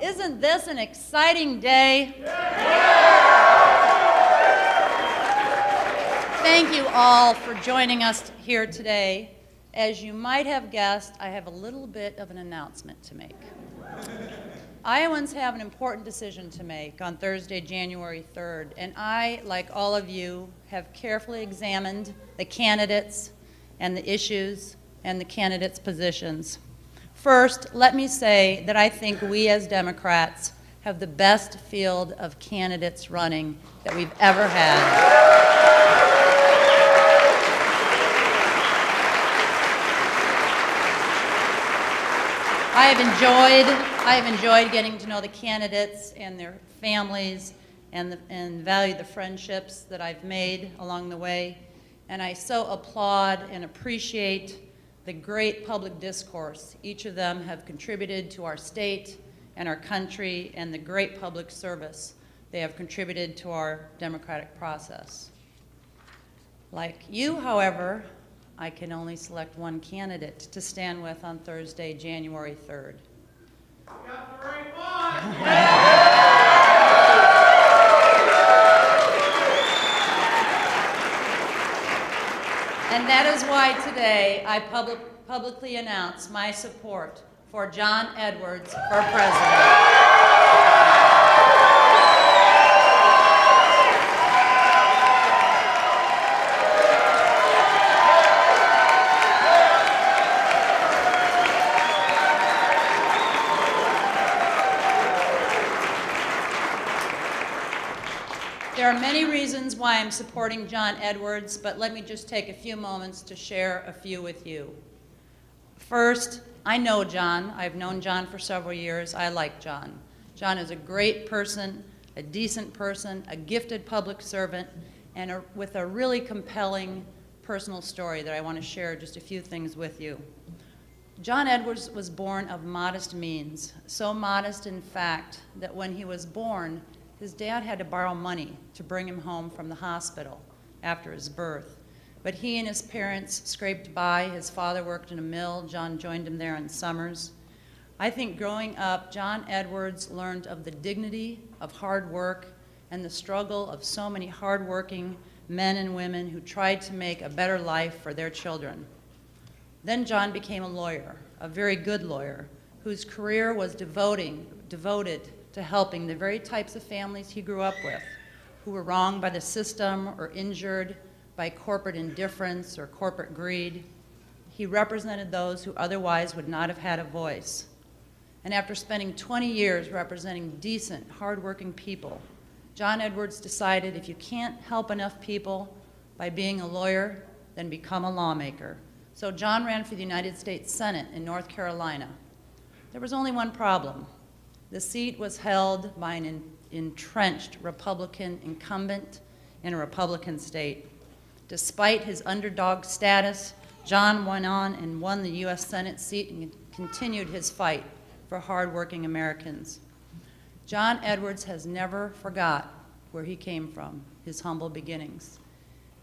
Isn't this an exciting day? Thank you all for joining us here today. As you might have guessed, I have a little bit of an announcement to make. Iowans have an important decision to make on Thursday, January 3rd, and I, like all of you, have carefully examined the candidates and the issues and the candidates' positions. First, let me say that I think we as Democrats have the best field of candidates running that we've ever had. I have enjoyed getting to know the candidates and their families and value the friendships that I've made along the way. And I so applaud and appreciate the great public discourse each of them have contributed to our state and our country, and the great public service they have contributed to our democratic process. Like you, however, I can only select one candidate to stand with on Thursday, January 3rd. Got the right one! And that is why today I publicly announce my support for John Edwards for president. There are many reasons why I'm supporting John Edwards, but let me just take a few moments to share a few with you. First, I know John. I've known John for several years. I like John. John is a great person, a decent person, a gifted public servant, and with a really compelling personal story that I want to share just a few things with you. John Edwards was born of modest means, so modest in fact that when he was born, his dad had to borrow money to bring him home from the hospital after his birth. But he and his parents scraped by. His father worked in a mill. John joined him there in summers. I think growing up, John Edwards learned of the dignity of hard work and the struggle of so many hardworking men and women who tried to make a better life for their children. Then John became a lawyer, a very good lawyer, whose career was devoted to helping the very types of families he grew up with, who were wronged by the system or injured by corporate indifference or corporate greed. He represented those who otherwise would not have had a voice. And after spending 20 years representing decent, hardworking people, John Edwards decided if you can't help enough people by being a lawyer, then become a lawmaker. So John ran for the United States Senate in North Carolina. There was only one problem. The seat was held by an entrenched Republican incumbent in a Republican state. Despite his underdog status, John went on and won the U.S. Senate seat and continued his fight for hardworking Americans. John Edwards has never forgot where he came from, his humble beginnings.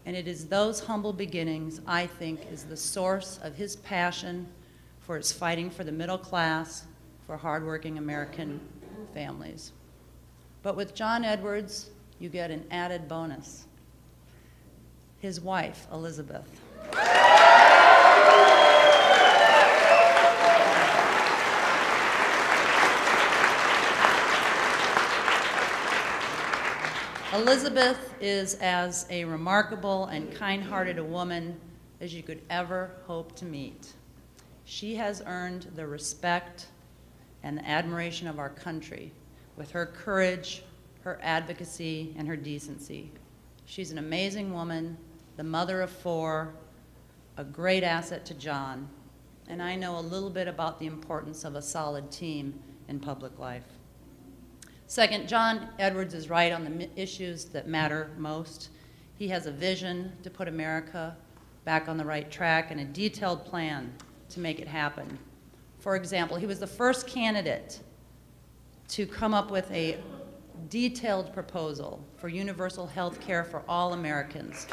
And it is those humble beginnings, I think, is the source of his passion for his fighting for the middle class, for hardworking American families. But with John Edwards, you get an added bonus. His wife, Elizabeth. Elizabeth is as a remarkable and kind-hearted a woman as you could ever hope to meet. She has earned the respect and the admiration of our country with her courage, her advocacy, and her decency. She's an amazing woman, the mother of 4, a great asset to John, and I know a little bit about the importance of a solid team in public life. Second, John Edwards is right on the issues that matter most. He has a vision to put America back on the right track and a detailed plan to make it happen. For example, he was the first candidate to come up with a detailed proposal for universal health care for all Americans.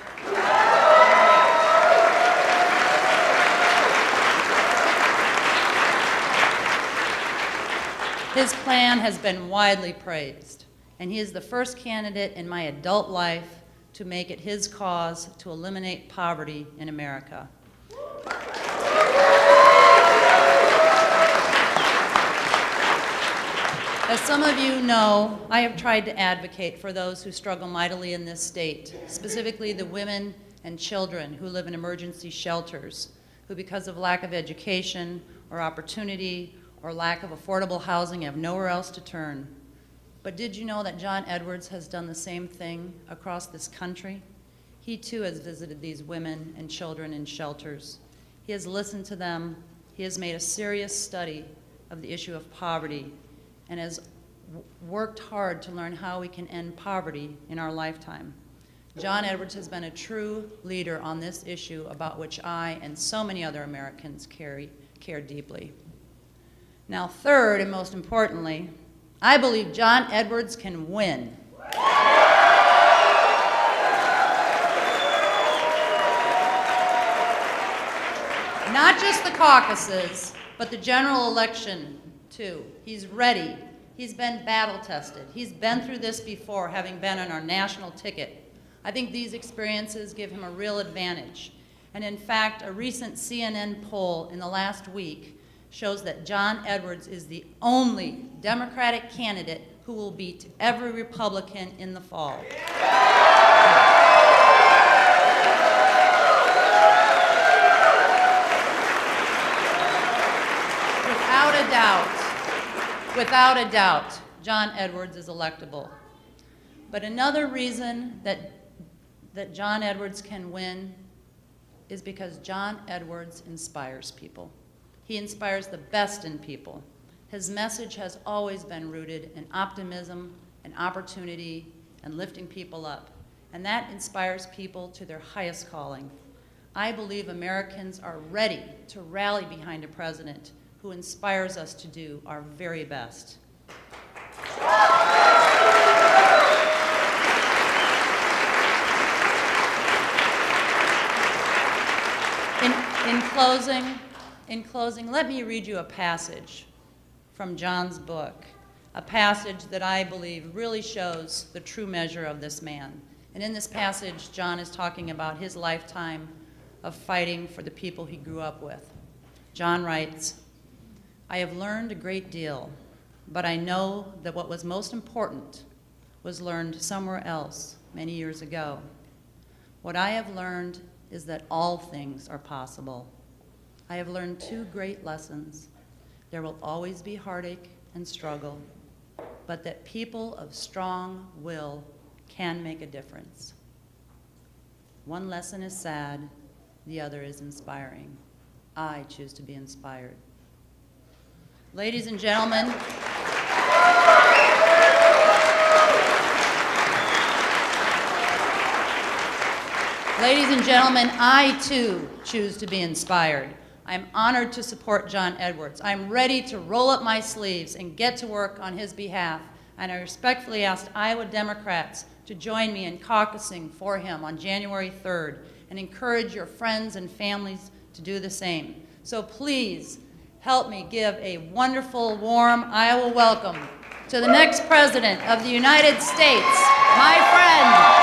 His plan has been widely praised, and he is the first candidate in my adult life to make it his cause to eliminate poverty in America. As some of you know, I have tried to advocate for those who struggle mightily in this state, specifically the women and children who live in emergency shelters, who because of lack of education or opportunity or lack of affordable housing have nowhere else to turn. But did you know that John Edwards has done the same thing across this country? He too has visited these women and children in shelters. He has listened to them. He has made a serious study of the issue of poverty and has worked hard to learn how we can end poverty in our lifetime. John Edwards has been a true leader on this issue about which I and so many other Americans care deeply. Now, third and most importantly, I believe John Edwards can win. Not just the caucuses, but the general election, too. He's ready. He's been battle-tested. He's been through this before, having been on our national ticket. I think these experiences give him a real advantage. And in fact, a recent CNN poll in the last week shows that John Edwards is the only Democratic candidate who will beat every Republican in the fall. Without a doubt, John Edwards is electable. But another reason that John Edwards can win is because John Edwards inspires people. He inspires the best in people. His message has always been rooted in optimism and opportunity and lifting people up. And that inspires people to their highest calling. I believe Americans are ready to rally behind a president who inspires us to do our very best. In closing, let me read you a passage from John's book, a passage that I believe really shows the true measure of this man. And in this passage, John is talking about his lifetime of fighting for the people he grew up with. John writes, "I have learned a great deal, but I know that what was most important was learned somewhere else many years ago. What I have learned is that all things are possible. I have learned two great lessons. There will always be heartache and struggle, but that people of strong will can make a difference. One lesson is sad, the other is inspiring. I choose to be inspired." Ladies and gentlemen, I too choose to be inspired. I'm honored to support John Edwards. I'm ready to roll up my sleeves and get to work on his behalf, and I respectfully ask Iowa Democrats to join me in caucusing for him on January 3rd and encourage your friends and families to do the same. So please help me give a wonderful, warm Iowa welcome to the next President of the United States, my friend,